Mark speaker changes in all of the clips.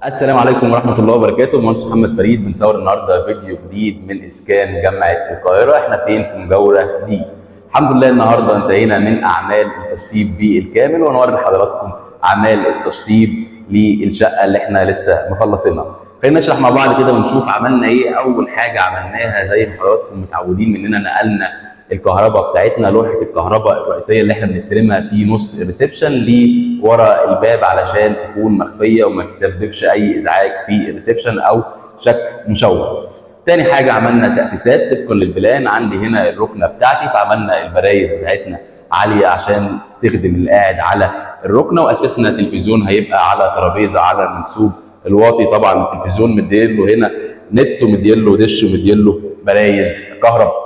Speaker 1: السلام عليكم ورحمة الله وبركاته. المهندس محمد فريد بنصور النهارده فيديو جديد من إسكان جامعة القاهرة. احنا فين؟ في مجاورة دي. الحمد لله النهارده انتهينا من أعمال التشطيب بالكامل، وهنوري لحضراتكم أعمال التشطيب للشقة اللي احنا لسه مخلصينها. خلينا نشرح مع بعض كده ونشوف عملنا إيه. أول حاجة عملناها زي ما حضراتكم متعودين مننا، نقلنا الكهرباء بتاعتنا، لوحه الكهرباء الرئيسيه اللي احنا بنستلمها في نص الريسبشن لورا الباب علشان تكون مخفيه وما تسببش اي ازعاج في الريسبشن او شكل مشوه. تاني حاجه عملنا تاسيسات طبقا للبلان. عندي هنا الركنه بتاعتي، فعملنا البرايز بتاعتنا عاليه عشان تخدم القاعد على الركنه، واسسنا تلفزيون هيبقى على ترابيزه على المنسوب الواطي. طبعا التلفزيون مديله هنا نت ومديله دش ومديله برايز كهرباء.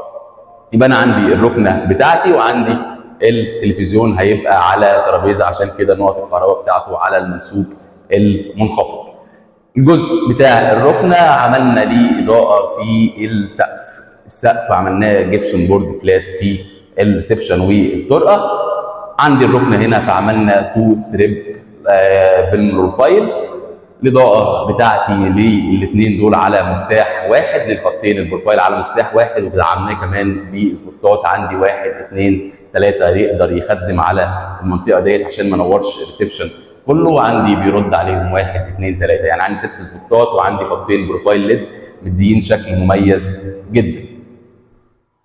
Speaker 1: يبقى انا عندي الركنه بتاعتي وعندي التلفزيون هيبقى على ترابيزه، عشان كده نقط الكهرباء بتاعته على المنسوب المنخفض. الجزء بتاع الركنه عملنا ليه اضاءه في السقف. السقف عملناه جبسون بورد فلات في الريسبشن والطرقه. عندي الركنه هنا فعملنا تو ستريب بالبروفايل. الاضاءه بتاعتي للاثنين دول على مفتاح واحد، للخطين البروفايل على مفتاح واحد، ودعمناه كمان بسبوتات عندي 1 2 3 يقدر يخدم على المنطقه ديت عشان ما انورش الريسبشن كله. وعندي بيرد عليهم 1 2 3، يعني عندي 6 سبوتات وعندي خطين بروفايل ليد مديين شكل مميز جدا.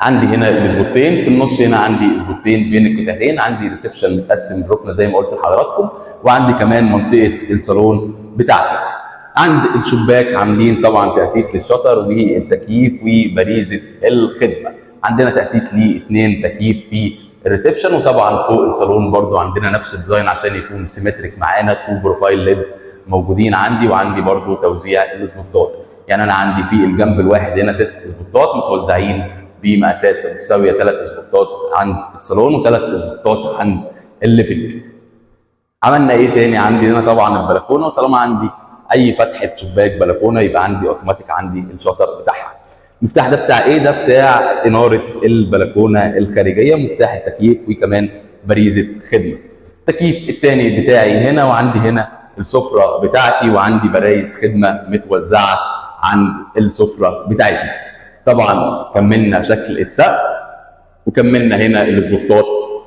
Speaker 1: عندي هنا السبوتين في النص، هنا عندي سبوتين بين القطعتين. عندي ريسبشن متقسم الركنه زي ما قلت لحضراتكم، وعندي كمان منطقه الصالون بتاعتي. عند الشباك عاملين طبعا تاسيس للشطر والتكييف وبريزه الخدمه. عندنا تاسيس ل2 تكييف في الريسبشن، وطبعا فوق الصالون برضو عندنا نفس الديزاين عشان يكون سيمتريك معانا. 2 بروفايل ليد موجودين عندي، وعندي برضو توزيع السبوتات. يعني انا عندي في الجنب الواحد هنا 6 سبوتات متوزعين بمقاسات متساويه، 3 سبوتات عند الصالون و3 سبوتات عند الليفنج. عملنا ايه تاني؟ عندي هنا طبعا البلكونه، وطالما عندي اي فتحه شباك بلكونه يبقى عندي اوتوماتيك عندي الشطر بتاعها. المفتاح ده بتاع ايه؟ ده بتاع اناره البلكونه الخارجيه، مفتاح التكييف وكمان بريزه خدمه. التكييف الثاني بتاعي هنا، وعندي هنا السفره بتاعتي، وعندي برايز خدمه متوزعه عند السفره بتاعتنا. طبعا كملنا شكل السقف، وكملنا هنا السبوتات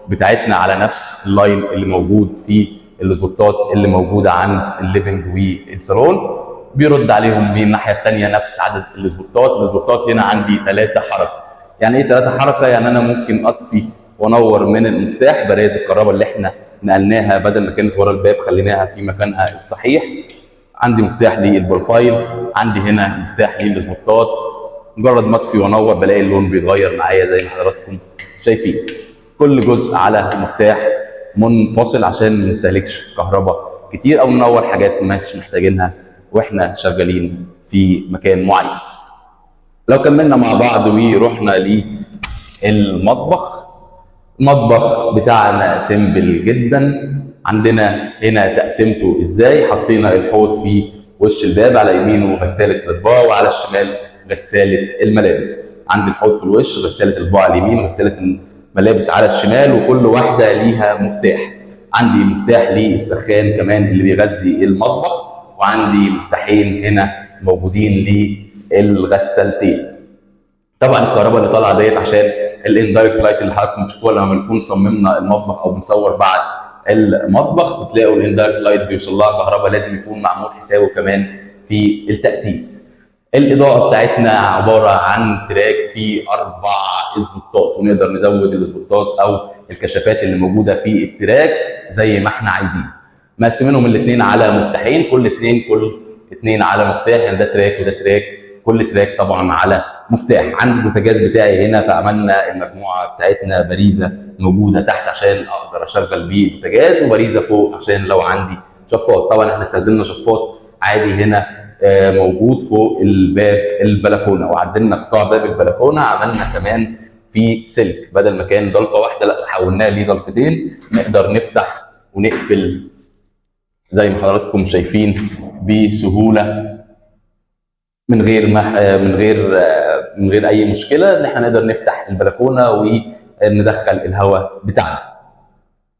Speaker 1: بتاعتنا على نفس اللاين اللي موجود في السبوتات اللي موجوده عند الليفنج والصالون. بيرد عليهم من الناحيه الثانيه نفس عدد السبوتات هنا عندي 3 حركه. يعني ايه 3 حركه؟ يعني انا ممكن اطفي وانور من المفتاح. برايز الكهرباء اللي احنا نقلناها بدل ما كانت ورا الباب خليناها في مكانها الصحيح. عندي مفتاح للبروفايل، عندي هنا مفتاح للسبوتات. مجرد ما اطفي وانور بلاقي اللون بيتغير معايا زي ما حضراتكم شايفين. كل جزء على مفتاح منفصل عشان ما نستهلكش كهرباء كتير او ننور حاجات مش محتاجينها واحنا شغالين في مكان معين. لو كملنا مع بعض ورحنا للمطبخ، المطبخ بتاعنا سيمبل جدا. عندنا هنا تقسيمته ازاي؟ حطينا الحوض في وش الباب، على يمينه غساله الاطباق وعلى الشمال غساله الملابس. عندي الحوض في الوش، غساله الاطباق على اليمين، غساله الملابس على الشمال، وكل واحده ليها مفتاح. عندي مفتاح للسخان كمان اللي بيغذي المطبخ، وعندي مفتاحين هنا موجودين للغسالتين. طبعا الكهرباء اللي طالعه ديت عشان الاندايركت لايت اللي حضراتكم بتشوفوها لما بنكون صممنا المطبخ او بنصور بعد المطبخ، بتلاقوا الاندايركت لايت بيوصل لها كهرباء، لازم يكون معمول حسابه كمان في التاسيس. الاضاءه بتاعتنا عباره عن تراك فيه 4 سبوتات، ونقدر نزود السبوتات او الكشافات اللي موجوده في التراك زي ما احنا عايزين. مقسمينهم الاثنين على مفتاحين، كل اثنين على مفتاح، يعني ده تراك وده تراك، كل تراك طبعا على مفتاح. عندي البوتاجاز بتاعي هنا، فعملنا المجموعه بتاعتنا باريزه موجوده تحت عشان اقدر اشغل بيه البوتاجاز، وباريزه فوق عشان لو عندي شفاط. طبعا احنا استخدمنا شفاط عادي هنا موجود فوق الباب البلكونه، وعدلنا قطاع باب البلكونه عملنا كمان في سلك، بدل ما كان ضلفه واحده لا حولناه ليه ضلفتين، نقدر نفتح ونقفل زي ما حضراتكم شايفين بسهوله من غير اي مشكله، ان احنا نقدر نفتح البلكونه وندخل الهواء بتاعنا.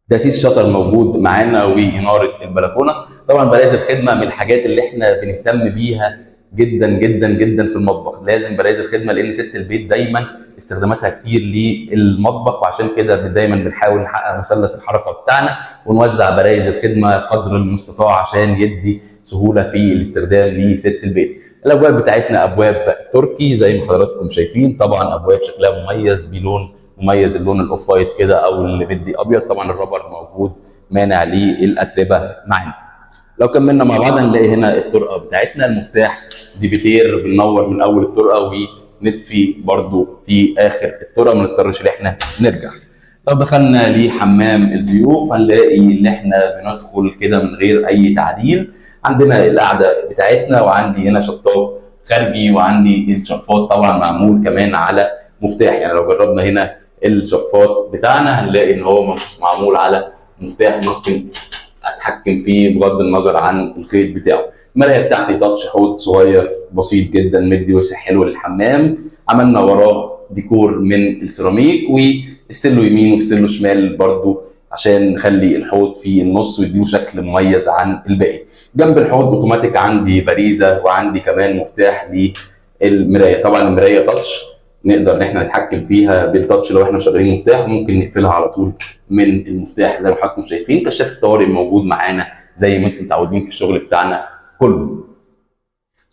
Speaker 1: تاسيس شطر موجود معانا واناره البلكونه. طبعا برايز الخدمه من الحاجات اللي احنا بنهتم بيها جدا جدا جدا في المطبخ. لازم برايز الخدمه لان ست البيت دايما استخداماتها كتير للمطبخ، وعشان كده دايما بنحاول نحقق مثلث الحركه بتاعنا ونوزع برايز الخدمه قدر المستطاع عشان يدي سهوله في الاستخدام لست البيت. الابواب بتاعتنا ابواب تركي زي ما حضراتكم شايفين، طبعا ابواب شكلها مميز بلون مميز، اللون الاوف وايت كده او اللي بدي ابيض. طبعا الرابر موجود مانع للاتربه معانا. لو كملنا مع بعض هنلاقي هنا الطرقه بتاعتنا، المفتاح ديفيتير بننور من اول الطرقه ونطفي برده في اخر الطرقه، ما نضطرش ان احنا نرجع. لو دخلنا لحمام الضيوف هنلاقي ان احنا بندخل كده من غير اي تعديل. عندنا القعده بتاعتنا، وعندي هنا شطاف خارجي، وعندي الشفاط طبعا معمول كمان على مفتاح. يعني لو جربنا هنا الشفاط بتاعنا هنلاقي ان هو معمول على مفتاح ممكن اتحكم فيه بغض النظر عن الخيط بتاعه. المرايه بتاعتي تاتش حوض صغير بسيط جدا مدي وسع حلو للحمام. عملنا وراه ديكور من السيراميك، وستيلو يمين وستيلو شمال برضو عشان نخلي الحوض في النص ويديله شكل مميز عن الباقي. جنب الحوض اوتوماتيك عندي باريزه، وعندي كمان مفتاح للمرايه. طبعا المرايه تاتش نقدر ان احنا نتحكم فيها بالتاتش. لو احنا شغالين مفتاح ممكن نقفلها على طول من المفتاح زي ما حضراتكم شايفين. كشاف الطوارئ موجود معانا زي ما انتم متعودين في الشغل بتاعنا كله.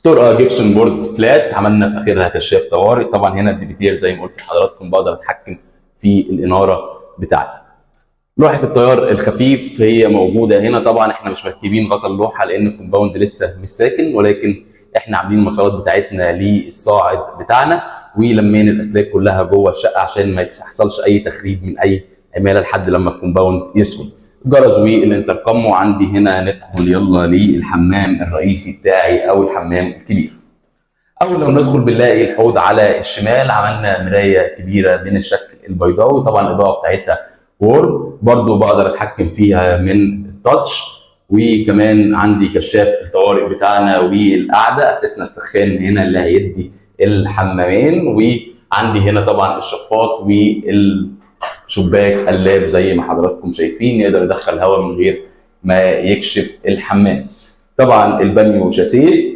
Speaker 1: طرقه جبسون بورد فلات عملنا في اخرها كشاف طوارئ. طبعا هنا الديفيتير زي ما قلت لحضراتكم بقدر اتحكم في الاناره بتاعتي. لوحه التيار الخفيف هي موجوده هنا. طبعا احنا مش مركبين غطا اللوحه لان الكومباوند لسه مش ساكن، ولكن احنا عاملين المسارات بتاعتنا للصاعد بتاعنا، ولمين الاسلاك كلها جوه الشقه عشان ما يحصلش اي تخريب من اي عماله لحد لما الكومباوند يسكن. الجرس والانتركم. وعندي هنا ندخل يلا للحمام الرئيسي بتاعي او الحمام الكبير. اول لما ندخل بنلاقي الحوض على الشمال. عملنا مرايه كبيره من الشكل البيضاوي، طبعا الاضاءه بتاعتها وورم برضو بقدر اتحكم فيها من التاتش. وكمان عندي كشاف الطوارئ بتاعنا والقعده، اسسنا السخان هنا اللي هيدي الحمامين. وعندي هنا طبعا الشفاط والشباك قلاب زي ما حضراتكم شايفين يقدر يدخل هواء من غير ما يكشف الحمام. طبعا البانيو شاسيه.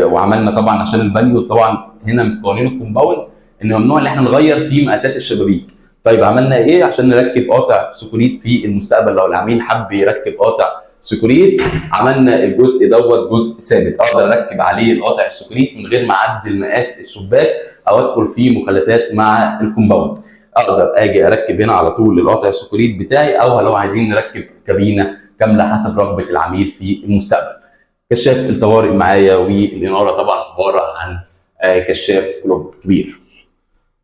Speaker 1: وعملنا طبعا عشان البانيو طبعا هنا من قوانين الكومباوند ان ممنوع ان احنا نغير في مقاسات الشبابيك. طيب عملنا ايه عشان نركب قاطع سكوريت في المستقبل لو العميل حب يركب قاطع سكوريت؟ عملنا الجزء دوت جزء ثابت اقدر اركب عليه القاطع السكوريت من غير ما اعدل مقاس الشباك او ادخل في مخالفات مع الكومباوند. اقدر اجي اركب هنا على طول القاطع السكوريت بتاعي، او لو عايزين نركب كابينه كامله حسب رغبه العميل في المستقبل. كشاف الطوارئ معايا، والاناره طبعا عباره عن كشاف كلوب كبير.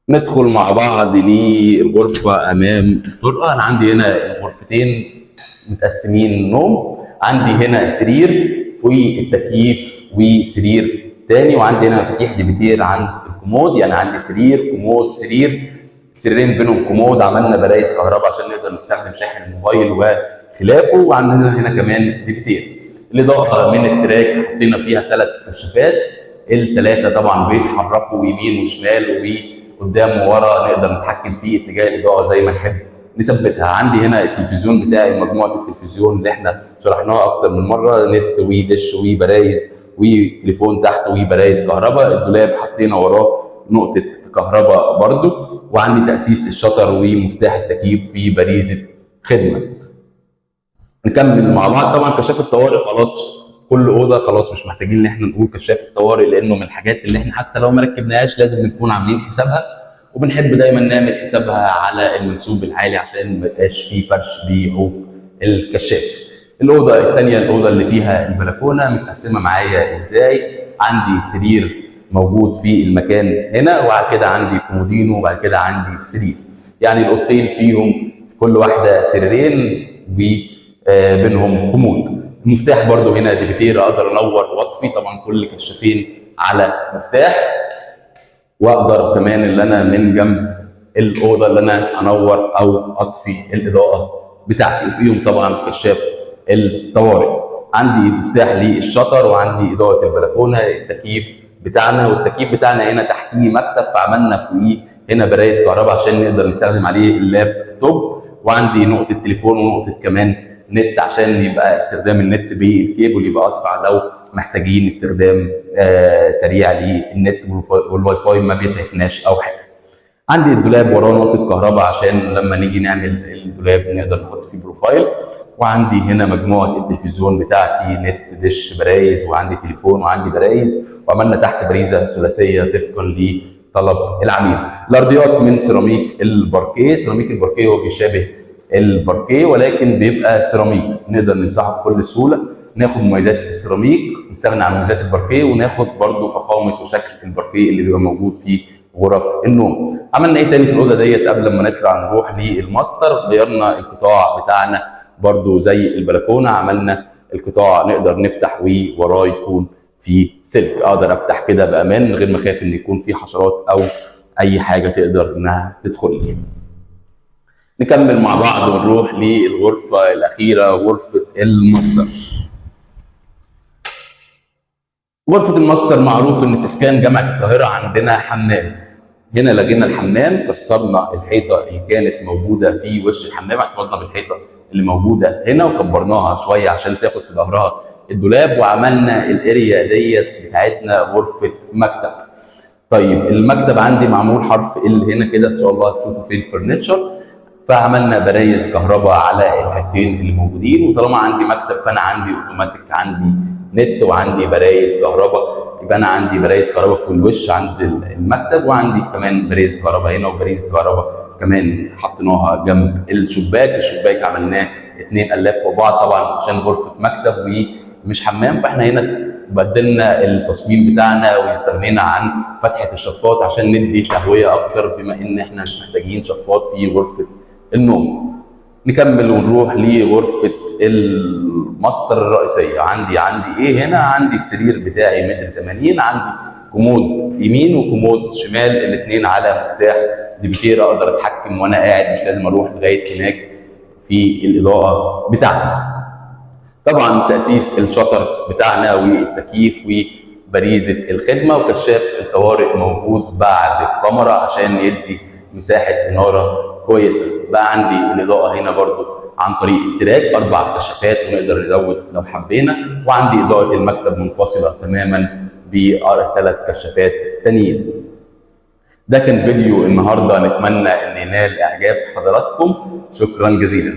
Speaker 1: ندخل مع بعض للغرفه امام الطرقه. انا عندي هنا غرفتين متقسمين نوم. عندي هنا سرير فوقيه التكييف وسرير تاني، وعندي هنا مفاتيح ديفيتير عند الكومود. يعني عندي سرير كومود سرير، سريرين بينهم كومود. عملنا برايز كهرباء عشان نقدر نستخدم شاحن الموبايل وخلافه. وعندنا هنا كمان ديفيتير. الاضاءه من التراك حطينا فيها 3 كشافات، ال3 طبعا بيتحركوا يمين وشمال وقدام وورا، نقدر نتحكم في اتجاه الاضاءه زي ما نحب نثبتها. عندي هنا التلفزيون بتاعي، مجموعه التلفزيون اللي احنا شرحناها اكتر من مره، نت ودش وبرايز وتليفون تحت وبرايز كهرباء. الدولاب حطينا وراه نقطه كهرباء برده. وعندي تاسيس الشطر ومفتاح التكييف في باريزه خدمه. نكمل مع بعض. طبعا كشاف الطوارئ خلاص في كل اوضه، خلاص مش محتاجين ان احنا نقول كشاف الطوارئ لانه من الحاجات اللي احنا حتى لو ما ركبناهاش لازم نكون عاملين حسابها، وبنحب دايما نعمل حسابها على المنسوب العالي عشان ما يبقاش فيه فرش بعوق الكشاف. الاوضه الثانيه الاوضه اللي فيها البلكونه متقسمه معايا ازاي. عندي سرير موجود في المكان هنا، وبعد كده عندي كومودينو، وبعد كده عندي سرير. يعني الاوضتين فيهم كل واحده سريرين بينهم كومود. المفتاح برضو هنا ديفيتير اقدر انور واطفي، طبعا كل كشافين على مفتاح. واقدر كمان اللي انا من جنب الاوضه اللي انا انور او اطفي الاضاءه بتاعتي. وفيهم طبعا كشاف الطوارئ. عندي مفتاح للشطر، وعندي اضاءه البلكونه، التكييف بتاعنا، والتكييف بتاعنا هنا تحتيه مكتب فعملنا فوقيه هنا برايز كهرباء عشان نقدر نستخدم عليه اللابتوب، وعندي نقطه تليفون ونقطه كمان نت عشان يبقى استخدام النت بالكيبل يبقى اسرع لو محتاجين استخدام سريع للنت والواي فاي ما بيسعفناش او حاجه. عندي الدولاب وراه نقطه كهرباء عشان لما نيجي نعمل الدولاب نقدر نحط فيه بروفايل. وعندي هنا مجموعه التلفزيون بتاعتي نت دش برايز، وعندي تليفون وعندي برايز، وعملنا تحت باريزه ثلاثيه طبقا لطلب العميل. الارضيات من سيراميك الباركيه. سيراميك الباركيه هو بيشابه الباركيه ولكن بيبقى سيراميك، نقدر نمسحه بكل سهوله، ناخد مميزات السيراميك نستغنى عن مميزات الباركيه، وناخد برده فخامه وشكل الباركيه اللي بيبقى موجود في غرف النوم. عملنا ايه تاني في الاوضه ديت قبل ما نطلع نروح للماستر؟ غيرنا القطاع بتاعنا برده زي البلكونه، عملنا القطاع نقدر نفتح ووراه يكون في سلك، اقدر افتح كده بامان من غير ما اخاف ان يكون في حشرات او اي حاجه تقدر انها تدخل لي. نكمل مع بعض ونروح للغرفه الاخيره، غرفه الماستر. غرفه الماستر معروف ان في اسكان جامعه القاهره عندنا حمام. هنا لغينا الحمام، كسرنا الحيطه اللي كانت موجوده في وش الحمام، احتفظنا بالحيطه اللي موجوده هنا وكبرناها شويه عشان تاخد في ظهرها الدولاب، وعملنا الاريا ديت بتاعتنا غرفه مكتب. طيب المكتب عندي معمول حرف ال هنا كده، ان شاء الله هتشوفوا في الفرنتشر، فعملنا برايز كهرباء على الحتتين اللي موجودين. وطالما عندي مكتب فانا عندي اوتوماتيك، عندي نت وعندي برايز كهرباء، يبقى انا عندي برايز كهرباء في الوش عند المكتب، وعندي كمان برايز كهرباء هنا وبرايز كهرباء كمان حطيناها جنب الشباك. الشباك عملناه 2 قلاب فوق بعض طبعا عشان غرفه مكتب ومش حمام، فاحنا هنا بدلنا التصميم بتاعنا واستغنينا عن فتحه الشفاط عشان ندي تهويه اكتر، بما ان احنا مش محتاجين شفاط في غرفه النوم. نكمل ونروح لغرفه الماستر الرئيسيه. عندي ايه هنا؟ عندي السرير بتاعي متر 80، عندي كومود يمين وكومود شمال، الاثنين على مفتاح ديفيتير، اقدر اتحكم وانا قاعد مش لازم اروح لغايه هناك في الاضاءه بتاعتي. طبعا تاسيس الشطر بتاعنا والتكييف وبريزه الخدمه وكشاف الطوارئ موجود بعد الكاميرا عشان يدي مساحه اناره كويسه. بقى عندي الاضاءه هنا برضو عن طريق التراك 4 كشافات ونقدر نزود لو حبينا، وعندي اضاءه المكتب منفصله تماما ب3 كشافات تانيين. ده كان فيديو النهارده، نتمنى ان ينال اعجاب حضراتكم. شكرا جزيلا.